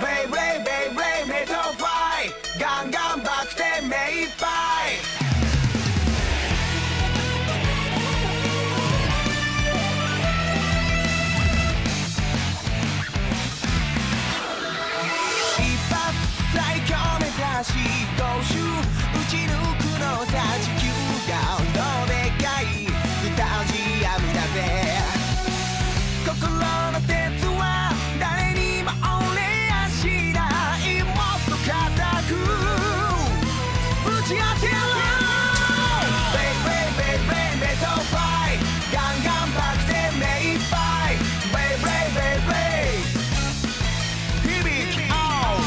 ブレイベイブレイメトファイガンガンバク転目いっぱい一発最強目指し5周打ち抜くのさ地球がどでかいスタジアムだぜ心の鉄は誰にも折れやしないもっと固くぶち当てろベイブレイベイブレイメトファイガンガンバク転目いっぱいベイブレイベイブレイ響き合う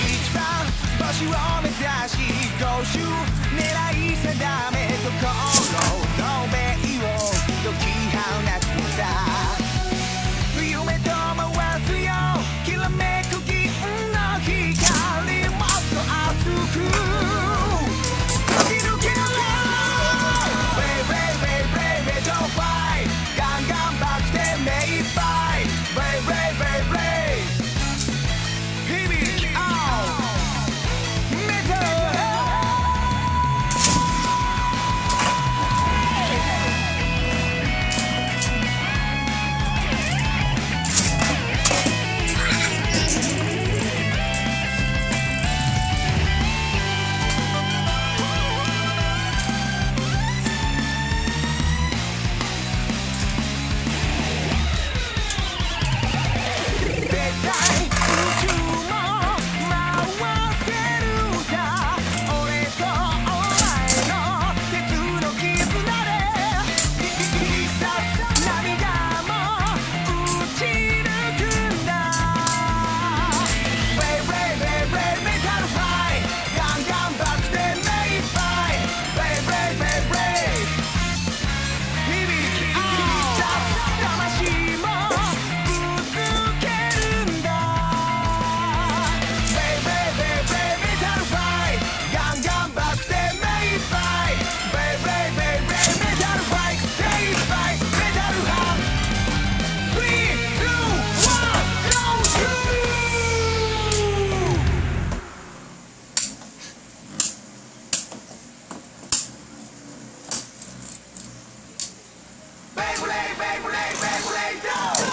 一番星を目指し5周狙い定めところのベイを解き放つんだ夢と回すよきらめく銀の光もっと熱く突き抜けろブレイブレイブレイブレイメトファイガンガンバク転目いっぱいブレイブレイブレイブレイ響き合うメトBeyblade, Beyblade, Beyblade, no!